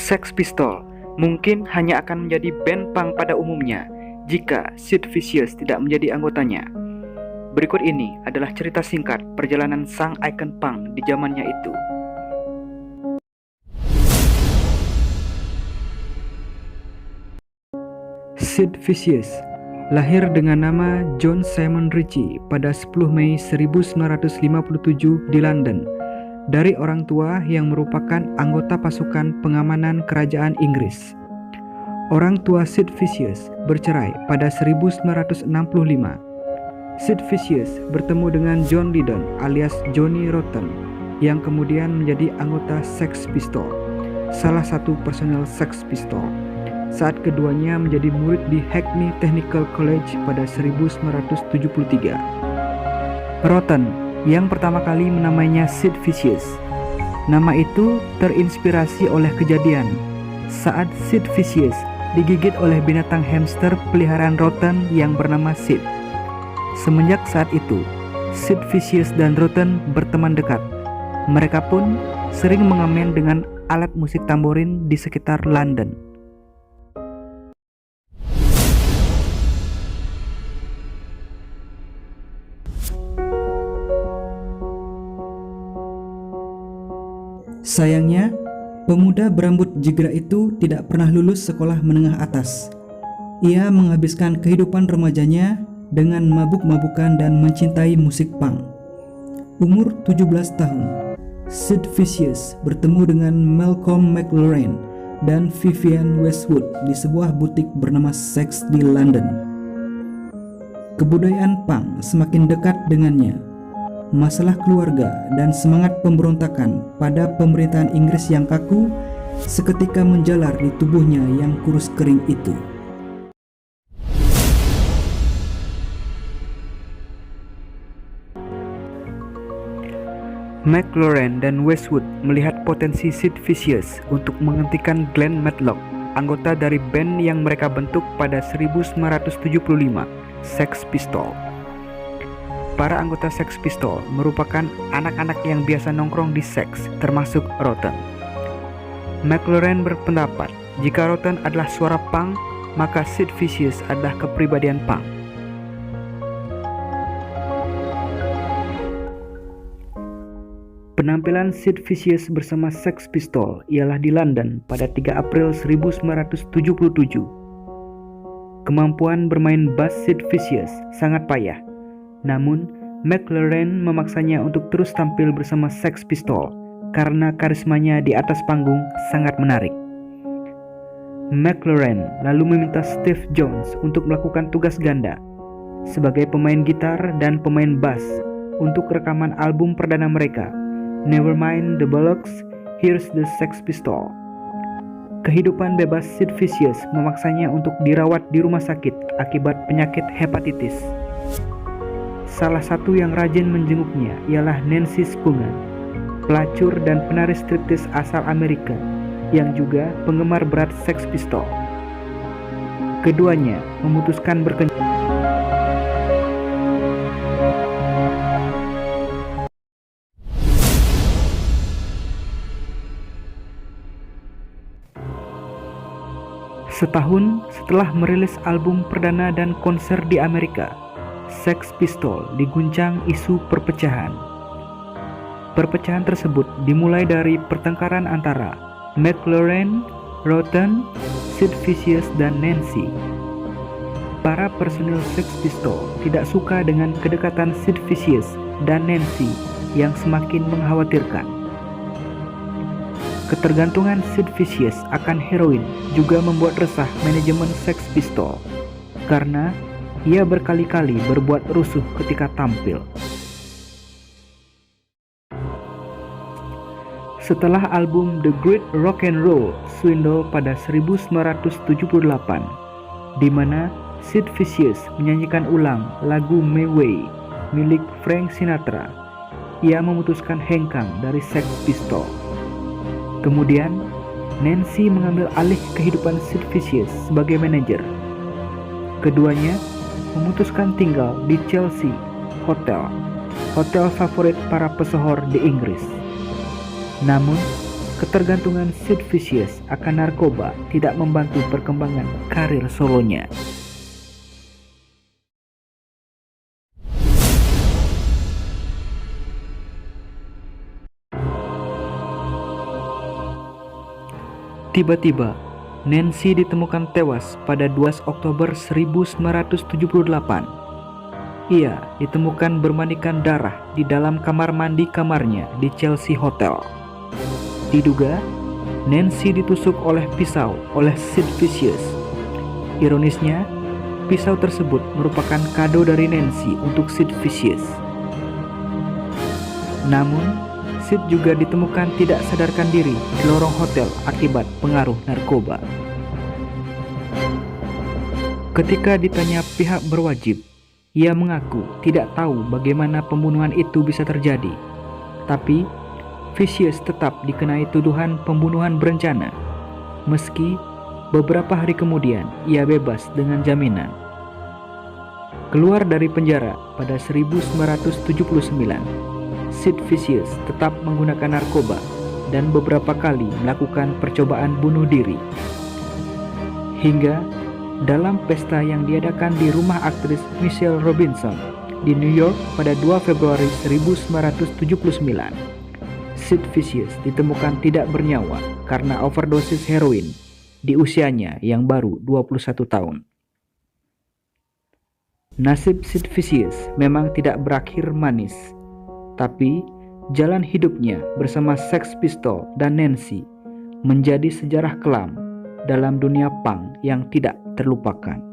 Sex Pistols mungkin hanya akan menjadi band punk pada umumnya jika Sid Vicious tidak menjadi anggotanya. Berikut ini adalah cerita singkat perjalanan sang ikon punk di zamannya itu. Sid Vicious lahir dengan nama John Simon Ritchie pada 10 Mei 1957 di London dari orang tua yang merupakan anggota pasukan pengamanan kerajaan Inggris. Orang tua Sid Vicious bercerai pada 1965. Sid Vicious bertemu dengan John Lydon alias Johnny Rotten yang kemudian menjadi anggota Sex Pistols, salah satu personel Sex Pistols, saat keduanya menjadi murid di Hackney Technical College pada 1973. Rotten yang pertama kali menamainya Sid Vicious. Nama itu terinspirasi oleh kejadian saat Sid Vicious digigit oleh binatang hamster peliharaan Rotten yang bernama Sid. Semenjak saat itu, Sid Vicious dan Rotten berteman dekat. Mereka pun sering mengamen dengan alat musik tamborin di sekitar London. Sayangnya, pemuda berambut jigra itu tidak pernah lulus sekolah menengah atas. Ia menghabiskan kehidupan remajanya dengan mabuk-mabukan dan mencintai musik punk. Umur 17 tahun, Sid Vicious bertemu dengan Malcolm McLaren dan Vivienne Westwood di sebuah butik bernama Sex di London. Kebudayaan punk semakin dekat dengannya. Masalah keluarga dan semangat pemberontakan pada pemerintahan Inggris yang kaku seketika menjalar di tubuhnya yang kurus kering itu. McLaren dan Westwood melihat potensi Sid Vicious untuk menghentikan Glenn Matlock, anggota dari band yang mereka bentuk pada 1975, Sex Pistols. Para anggota Sex Pistols merupakan anak-anak yang biasa nongkrong di Sex, termasuk Rotten. McLaren berpendapat jika Rotten adalah suara punk, maka Sid Vicious adalah kepribadian punk. Penampilan Sid Vicious bersama Sex Pistols ialah di London pada 3 April 1977. Kemampuan bermain bass Sid Vicious sangat payah. Namun, McLaren memaksanya untuk terus tampil bersama Sex Pistols karena karismanya di atas panggung sangat menarik. McLaren lalu meminta Steve Jones untuk melakukan tugas ganda sebagai pemain gitar dan pemain bass untuk rekaman album perdana mereka, Nevermind the Bollocks, Here's the Sex Pistols. Kehidupan bebas Sid Vicious memaksanya untuk dirawat di rumah sakit akibat penyakit hepatitis. Salah satu yang rajin menjenguknya ialah Nancy Spungen, pelacur dan penari striptis asal Amerika yang juga penggemar berat Sex Pistols. Keduanya memutuskan berkencan. Setahun setelah merilis album perdana dan konser di Amerika, Sex Pistols diguncang isu perpecahan. Perpecahan tersebut dimulai dari pertengkaran antara McLaren, Rotten, Sid Vicious, dan Nancy. Para personil Sex Pistols tidak suka dengan kedekatan Sid Vicious dan Nancy yang semakin mengkhawatirkan. Ketergantungan Sid Vicious akan heroin juga membuat resah manajemen Sex Pistols karena ia berkali-kali berbuat rusuh ketika tampil. Setelah album The Great Rock and Roll Swindle pada 1978, di mana Sid Vicious menyanyikan ulang lagu My Way milik Frank Sinatra, ia memutuskan hengkang dari Sex Pistols. Kemudian, Nancy mengambil alih kehidupan Sid Vicious sebagai manajer. Keduanya memutuskan tinggal di Chelsea hotel favorit para pesohor di Inggris. Namun, ketergantungan Sid Vicious akan narkoba tidak membantu perkembangan karir solonya. Tiba-tiba, Nancy ditemukan tewas pada 2 Oktober 1978. Ia ditemukan bermanikan darah di dalam kamar mandi kamarnya di Chelsea Hotel. Diduga, Nancy ditusuk oleh pisau oleh Sid Vicious. Ironisnya, pisau tersebut merupakan kado dari Nancy untuk Sid Vicious. Namun, Sid juga ditemukan tidak sadarkan diri di lorong hotel akibat pengaruh narkoba. Ketika ditanya pihak berwajib, ia mengaku tidak tahu bagaimana pembunuhan itu bisa terjadi. Tapi, Vicious tetap dikenai tuduhan pembunuhan berencana, meski beberapa hari kemudian ia bebas dengan jaminan. Keluar dari penjara pada 1979, Sid Vicious tetap menggunakan narkoba dan beberapa kali melakukan percobaan bunuh diri. Hingga dalam pesta yang diadakan di rumah aktris Michelle Robinson di New York pada 2 Februari 1979, Sid Vicious ditemukan tidak bernyawa karena overdosis heroin di usianya yang baru 21 tahun. Nasib Sid Vicious memang tidak berakhir manis, tapi jalan hidupnya bersama Sex Pistols dan Nancy menjadi sejarah kelam dalam dunia punk yang tidak terlupakan.